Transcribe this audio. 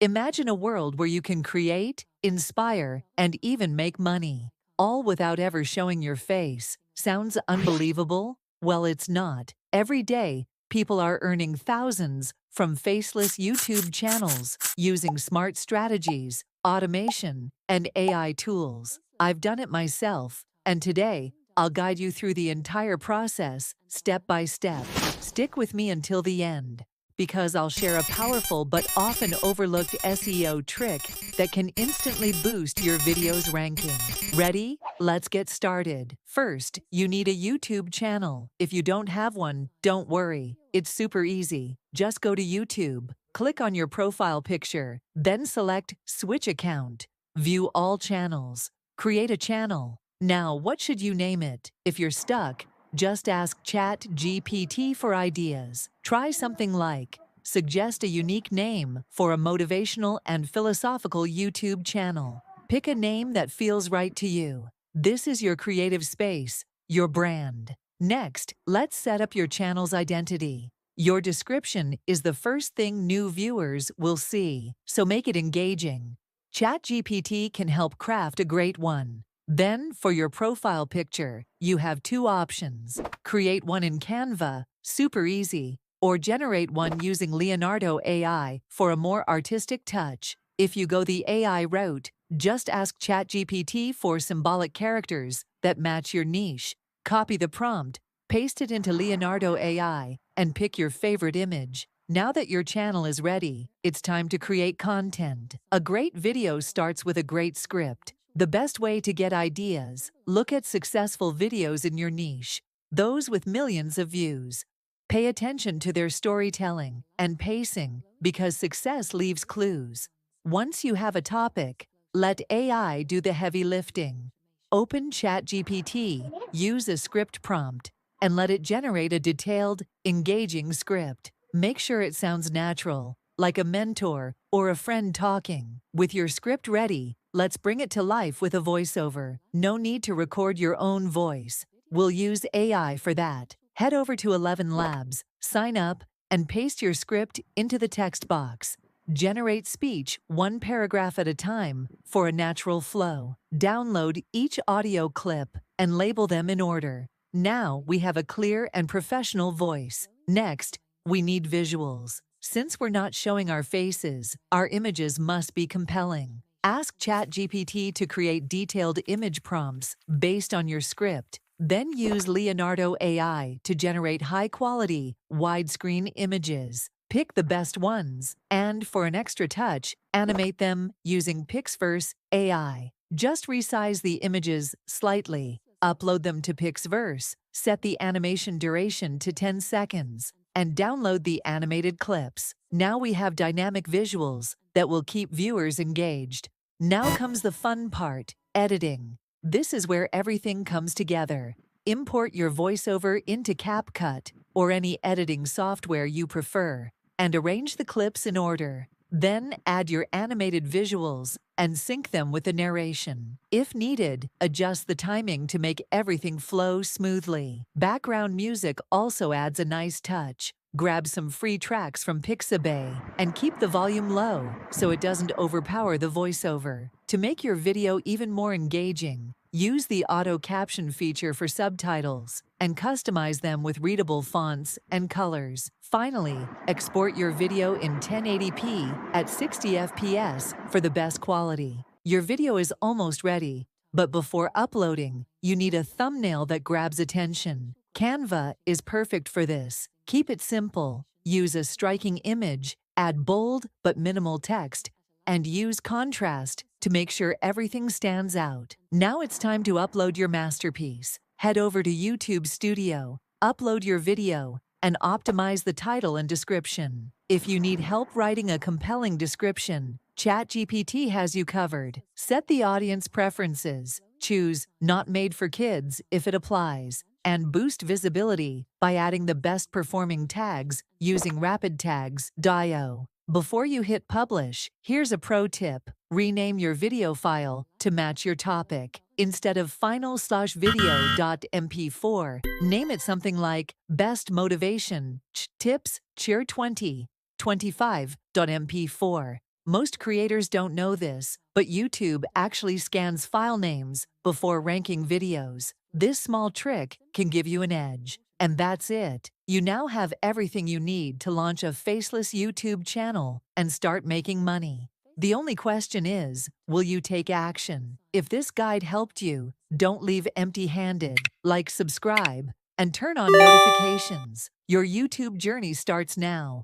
Imagine a world where you can create, inspire, and even make money, all without ever showing your face. Sounds unbelievable? Well, it's not. Every day, people are earning thousands from faceless YouTube channels using smart strategies, automation, and AI tools. I've done it myself, and today, I'll guide you through the entire process, step by step. Stick with me until the end, because I'll share a powerful but often overlooked SEO trick that can instantly boost your video's ranking. Ready? Let's get started. First, you need a YouTube channel. If you don't have one, don't worry. It's super easy. Just go to YouTube, click on your profile picture, then select Switch Account. View all channels. Create a channel. Now, what should you name it? If you're stuck, just ask ChatGPT for ideas. Try something like, suggest a unique name for a motivational and philosophical YouTube channel. Pick a name that feels right to you. This is your creative space, your brand. Next, let's set up your channel's identity. Your description is the first thing new viewers will see, so make it engaging. ChatGPT can help craft a great one. Then, for your profile picture, you have two options. Create one in Canva, super easy, or generate one using Leonardo AI for a more artistic touch. If you go the AI route, just ask ChatGPT for symbolic characters that match your niche. Copy the prompt, paste it into Leonardo AI, and pick your favorite image. Now that your channel is ready, it's time to create content. A great video starts with a great script. The best way to get ideas: look at successful videos in your niche, those with millions of views. Pay attention to their storytelling and pacing, because success leaves clues. Once you have a topic, let AI do the heavy lifting. Open ChatGPT, use a script prompt, and let it generate a detailed, engaging script. Make sure it sounds natural, like a mentor or a friend talking. With your script ready, let's bring it to life with a voiceover. No need to record your own voice. We'll use AI for that. Head over to ElevenLabs, sign up, and paste your script into the text box. Generate speech one paragraph at a time for a natural flow. Download each audio clip and label them in order. Now we have a clear and professional voice. Next, we need visuals. Since we're not showing our faces, our images must be compelling. Ask ChatGPT to create detailed image prompts based on your script. Then use Leonardo AI to generate high-quality, widescreen images. Pick the best ones, and for an extra touch, animate them using PixVerse AI. Just resize the images slightly, upload them to PixVerse, set the animation duration to 10 seconds, and download the animated clips. Now we have dynamic visuals that will keep viewers engaged. Now comes the fun part, editing. This is where everything comes together. Import your voiceover into CapCut or any editing software you prefer, and arrange the clips in order. Then add your animated visuals and sync them with the narration. If needed, adjust the timing to make everything flow smoothly. Background music also adds a nice touch. Grab some free tracks from Pixabay and keep the volume low so it doesn't overpower the voiceover. To make your video even more engaging, use the auto caption feature for subtitles and customize them with readable fonts and colors. Finally, export your video in 1080p at 60 FPS for the best quality. Your video is almost ready, but before uploading, you need a thumbnail that grabs attention. Canva is perfect for this. Keep it simple. Use a striking image, add bold but minimal text, and use contrast to make sure everything stands out. Now it's time to upload your masterpiece. Head over to YouTube Studio, upload your video, and optimize the title and description. If you need help writing a compelling description, ChatGPT has you covered. Set the audience preferences. Choose "Not Made for Kids" if it applies, and boost visibility by adding the best performing tags using rapid tags.io. Before you hit publish, here's a pro tip. Rename your video file to match your topic. Instead of final/video.mp4, name it something like Best Motivation Tips Cheer 2025.mp4. Most creators don't know this, but YouTube actually scans file names before ranking videos. This small trick can give you an edge. And that's it. You now have everything you need to launch a faceless YouTube channel and start making money. The only question is, will you take action? If this guide helped you, don't leave empty-handed. Like, subscribe, and turn on notifications. Your YouTube journey starts now.